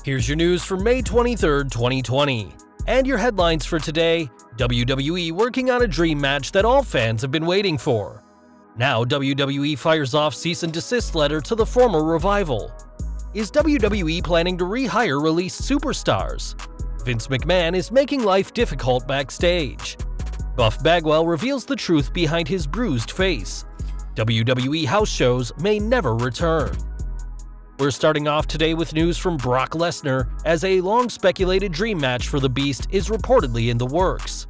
Here's your news for May 23rd, 2020. And your headlines for today: WWE working on a dream match that all fans have been waiting for. Now WWE fires off cease and desist letter to the former Revival. Is WWE planning to rehire released superstars? Vince McMahon is making life difficult backstage. Buff Bagwell reveals the truth behind his bruised face. WWE house shows may never return. We're starting off today with news from Brock Lesnar, as a long-speculated dream match for the Beast is reportedly in the works.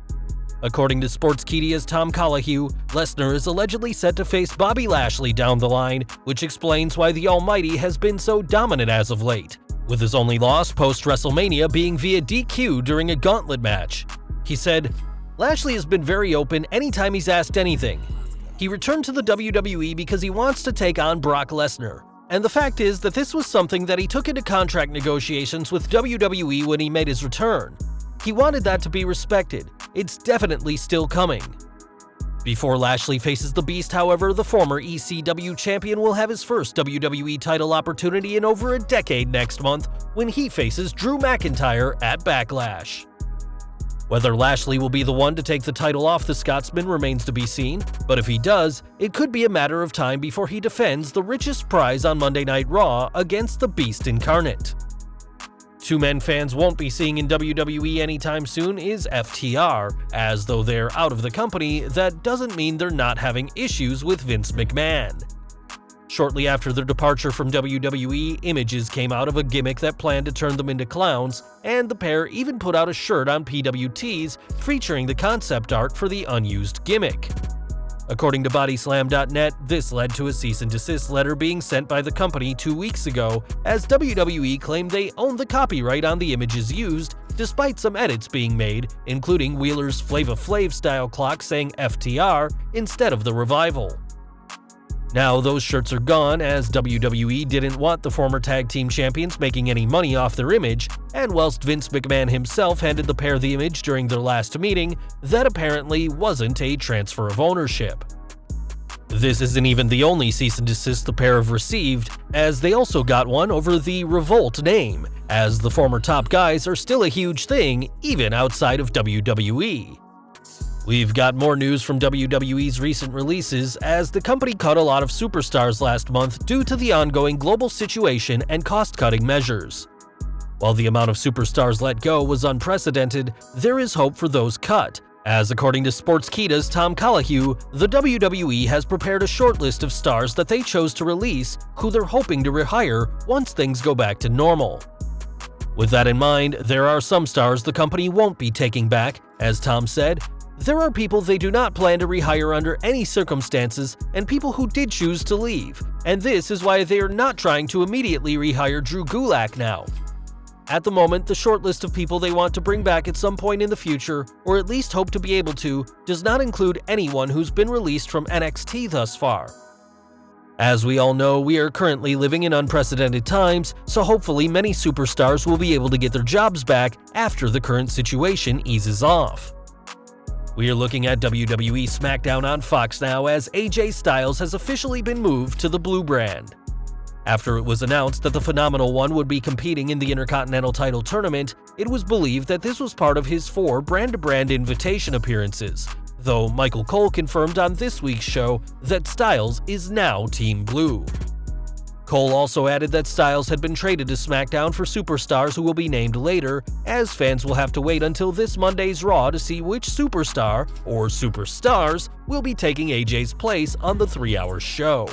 According to Sportskedia's Tom Colohue, Lesnar is allegedly set to face Bobby Lashley down the line, which explains why the Almighty has been so dominant as of late, with his only loss post-WrestleMania being via DQ during a gauntlet match. He said, "Lashley has been very open anytime he's asked anything. He returned to the WWE because he wants to take on Brock Lesnar. And the fact is that this was something that he took into contract negotiations with WWE when he made his return. He wanted that to be respected. It's definitely still coming." Before Lashley faces the Beast, however, the former ECW champion will have his first WWE title opportunity in over a decade next month when he faces Drew McIntyre at Backlash. Whether Lashley will be the one to take the title off the Scotsman remains to be seen, but if he does, it could be a matter of time before he defends the richest prize on Monday Night Raw against the Beast incarnate. Two men fans won't be seeing in WWE anytime soon is FTR, as though they're out of the company, that doesn't mean they're not having issues with Vince McMahon. Shortly after their departure from WWE, images came out of a gimmick that planned to turn them into clowns, and the pair even put out a shirt on PWTs featuring the concept art for the unused gimmick. According to Bodyslam.net, this led to a cease and desist letter being sent by the company 2 weeks ago, as WWE claimed they own the copyright on the images used, despite some edits being made, including Wheeler's Flava Flav style clock saying FTR instead of the Revival. Now those shirts are gone, as WWE didn't want the former tag team champions making any money off their image, and whilst Vince McMahon himself handed the pair the image during their last meeting, that apparently wasn't a transfer of ownership. This isn't even the only cease and desist the pair have received, as they also got one over the Revolt name, as the former top guys are still a huge thing even outside of WWE. We've got more news from WWE's recent releases, as the company cut a lot of superstars last month due to the ongoing global situation and cost-cutting measures. While the amount of superstars let go was unprecedented, there is hope for those cut, as according to Sportskedia's Tom Colohue, the WWE has prepared a short list of stars that they chose to release who they're hoping to rehire once things go back to normal. With that in mind, there are some stars the company won't be taking back, as Tom said. There are people they do not plan to rehire under any circumstances, and people who did choose to leave, and this is why they are not trying to immediately rehire Drew Gulak now. At the moment, the short list of people they want to bring back at some point in the future, or at least hope to be able to, does not include anyone who's been released from NXT thus far. As we all know, we are currently living in unprecedented times, so hopefully many superstars will be able to get their jobs back after the current situation eases off. We are looking at WWE SmackDown on Fox now, as AJ Styles has officially been moved to the Blue brand. After it was announced that the Phenomenal One would be competing in the Intercontinental title tournament, it was believed that this was part of his 4 brand-to-brand invitation appearances, though Michael Cole confirmed on this week's show that Styles is now Team Blue. Cole also added that Styles had been traded to SmackDown for superstars who will be named later, as fans will have to wait until this Monday's Raw to see which superstar, or superstars, will be taking AJ's place on the 3-hour show.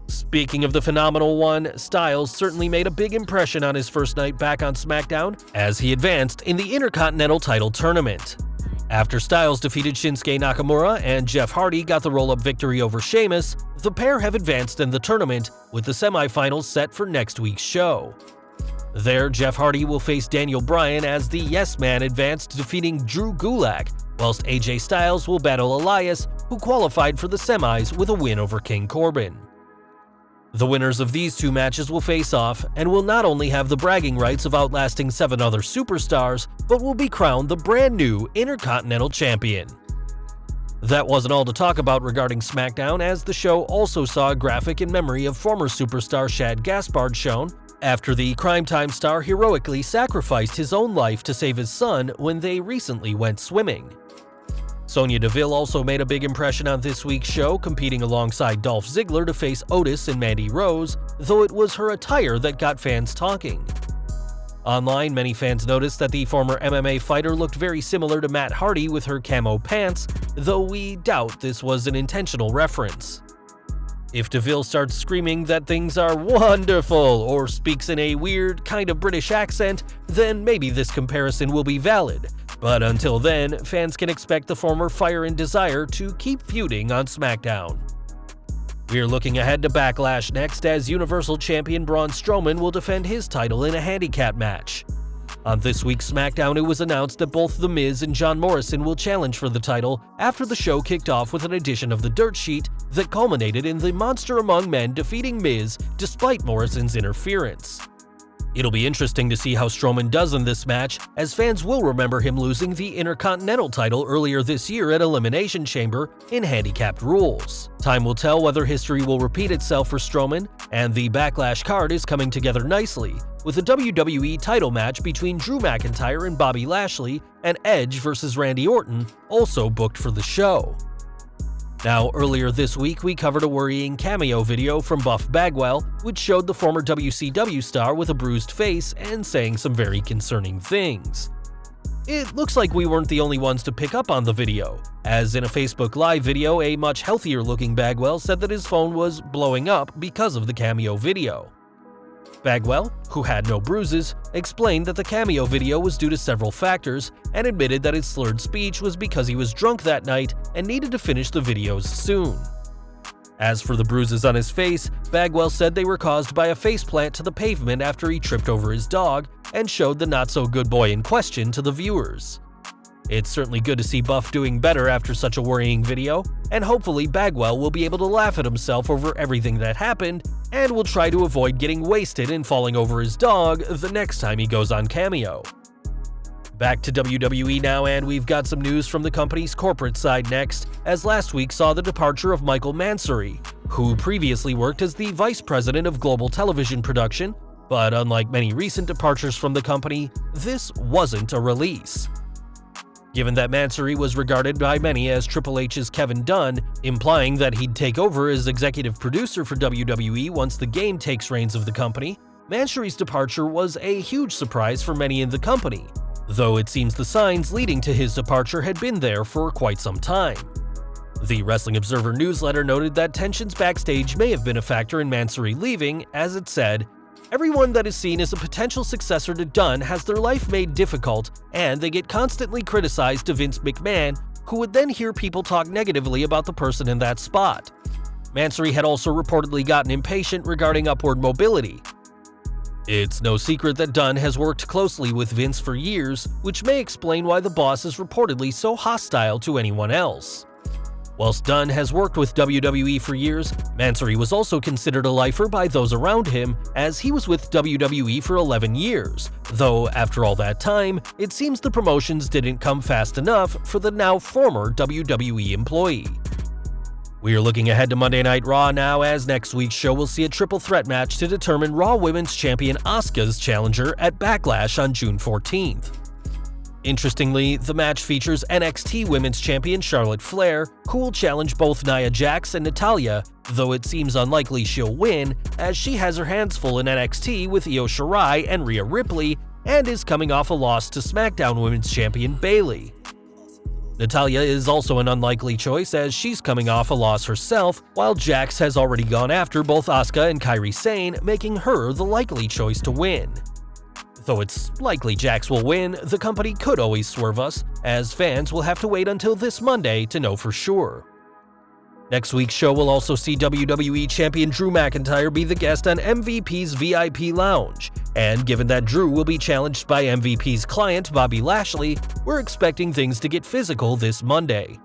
Speaking of the Phenomenal One, Styles certainly made a big impression on his first night back on SmackDown, as he advanced in the Intercontinental title tournament. After Styles defeated Shinsuke Nakamura and Jeff Hardy got the roll-up victory over Sheamus, the pair have advanced in the tournament, with the semifinals set for next week's show. There, Jeff Hardy will face Daniel Bryan as the Yes Man advanced, defeating Drew Gulak, whilst AJ Styles will battle Elias, who qualified for the semis with a win over King Corbin. The winners of these 2 matches will face off, and will not only have the bragging rights of outlasting 7 other superstars, but will be crowned the brand new Intercontinental Champion. That wasn't all to talk about regarding SmackDown, as the show also saw a graphic in memory of former superstar Shad Gaspard shown, after the Crime Time star heroically sacrificed his own life to save his son when they recently went swimming. Sonya Deville also made a big impression on this week's show, competing alongside Dolph Ziggler to face Otis and Mandy Rose, though it was her attire that got fans talking. Online, many fans noticed that the former MMA fighter looked very similar to Matt Hardy with her camo pants, though we doubt this was an intentional reference. If Deville starts screaming that things are wonderful or speaks in a weird, kind of British accent, then maybe this comparison will be valid. But until then, fans can expect the former Fire and Desire to keep feuding on SmackDown. We're looking ahead to Backlash next, as Universal Champion Braun Strowman will defend his title in a handicap match. On this week's SmackDown, it was announced that both The Miz and John Morrison will challenge for the title after the show kicked off with an edition of the Dirt Sheet that culminated in the Monster Among Men defeating Miz despite Morrison's interference. It'll be interesting to see how Strowman does in this match, as fans will remember him losing the Intercontinental title earlier this year at Elimination Chamber in handicapped rules. Time will tell whether history will repeat itself for Strowman, and the Backlash card is coming together nicely, with a WWE title match between Drew McIntyre and Bobby Lashley and Edge vs. Randy Orton also booked for the show. Now, earlier this week, we covered a worrying cameo video from Buff Bagwell, which showed the former WCW star with a bruised face and saying some very concerning things. It looks like we weren't the only ones to pick up on the video, as in a Facebook Live video, a much healthier-looking Bagwell said that his phone was blowing up because of the cameo video. Bagwell, who had no bruises, explained that the cameo video was due to several factors and admitted that his slurred speech was because he was drunk that night and needed to finish the videos soon. As for the bruises on his face, Bagwell said they were caused by a faceplant to the pavement after he tripped over his dog and showed the not-so-good boy in question to the viewers. It's certainly good to see Buff doing better after such a worrying video, and hopefully Bagwell will be able to laugh at himself over everything that happened and will try to avoid getting wasted and falling over his dog the next time he goes on Cameo. Back to WWE now, and we've got some news from the company's corporate side next, as last week saw the departure of Michael Mansory, who previously worked as the Vice President of Global Television Production, but unlike many recent departures from the company, this wasn't a release. Given that Mansory was regarded by many as Triple H's Kevin Dunn, implying that he'd take over as executive producer for WWE once the Game takes reins of the company, Mansory's departure was a huge surprise for many in the company, though it seems the signs leading to his departure had been there for quite some time. The Wrestling Observer newsletter noted that tensions backstage may have been a factor in Mansory leaving, as it said, "Everyone that is seen as a potential successor to Dunn has their life made difficult, and they get constantly criticized to Vince McMahon, who would then hear people talk negatively about the person in that spot." Mansory had also reportedly gotten impatient regarding upward mobility. It's no secret that Dunn has worked closely with Vince for years, which may explain why the boss is reportedly so hostile to anyone else. Whilst Dunn has worked with WWE for years, Mansory was also considered a lifer by those around him, as he was with WWE for 11 years, though after all that time, it seems the promotions didn't come fast enough for the now former WWE employee. We're looking ahead to Monday Night Raw now, as next week's show will see a triple threat match to determine Raw Women's Champion Asuka's challenger at Backlash on June 14th. Interestingly, the match features NXT Women's Champion Charlotte Flair, who will challenge both Nia Jax and Natalya, though it seems unlikely she'll win, as she has her hands full in NXT with Io Shirai and Rhea Ripley, and is coming off a loss to SmackDown Women's Champion Bayley. Natalya is also an unlikely choice, as she's coming off a loss herself, while Jax has already gone after both Asuka and Kairi Sane, making her the likely choice to win. Though it's likely Jax will win, the company could always swerve us, as fans will have to wait until this Monday to know for sure. Next week's show will also see WWE Champion Drew McIntyre be the guest on MVP's VIP Lounge, and given that Drew will be challenged by MVP's client Bobby Lashley, we're expecting things to get physical this Monday.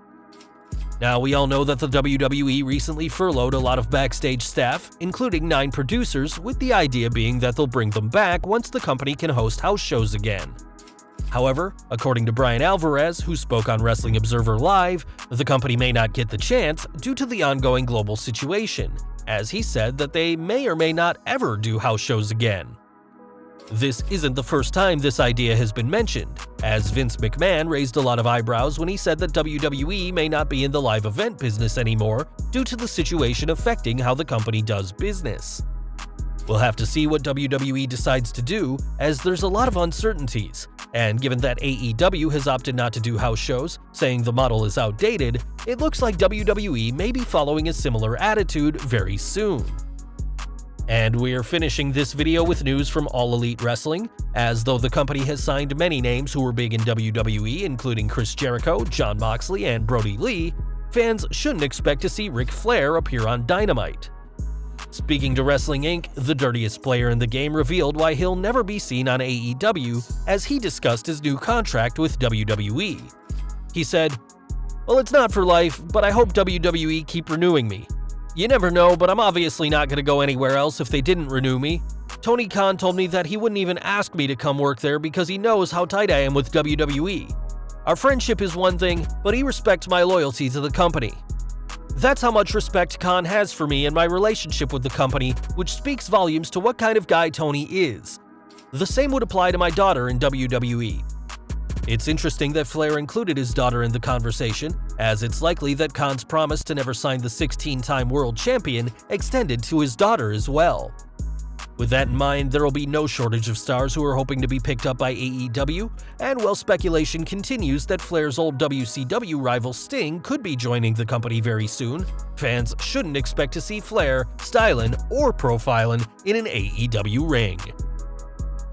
Now, we all know that the WWE recently furloughed a lot of backstage staff, including 9 producers, with the idea being that they'll bring them back once the company can host house shows again. However, according to Brian Alvarez, who spoke on Wrestling Observer Live, the company may not get the chance due to the ongoing global situation, as he said that they may or may not ever do house shows again. This isn't the first time this idea has been mentioned, as Vince McMahon raised a lot of eyebrows when he said that WWE may not be in the live event business anymore due to the situation affecting how the company does business. We'll have to see what WWE decides to do, as there's a lot of uncertainties, and given that AEW has opted not to do house shows, saying the model is outdated, it looks like WWE may be following a similar attitude very soon. And we're finishing this video with news from All Elite Wrestling, as though the company has signed many names who were big in WWE, including Chris Jericho, Jon Moxley, and Brody Lee, fans shouldn't expect to see Ric Flair appear on Dynamite. Speaking to Wrestling Inc., the dirtiest player in the game revealed why he'll never be seen on AEW, as he discussed his new contract with WWE. He said, "Well, it's not for life, but I hope WWE keep renewing me. You never know, but I'm obviously not going to go anywhere else if they didn't renew me. Tony Khan told me that he wouldn't even ask me to come work there because he knows how tight I am with WWE. Our friendship is one thing, but he respects my loyalty to the company. That's how much respect Khan has for me and my relationship with the company, which speaks volumes to what kind of guy Tony is. The same would apply to my daughter in WWE." It's interesting that Flair included his daughter in the conversation, as it's likely that Khan's promise to never sign the 16-time world champion extended to his daughter as well. With that in mind, there will be no shortage of stars who are hoping to be picked up by AEW, and while speculation continues that Flair's old WCW rival Sting could be joining the company very soon, fans shouldn't expect to see Flair, styling, or profiling in an AEW ring.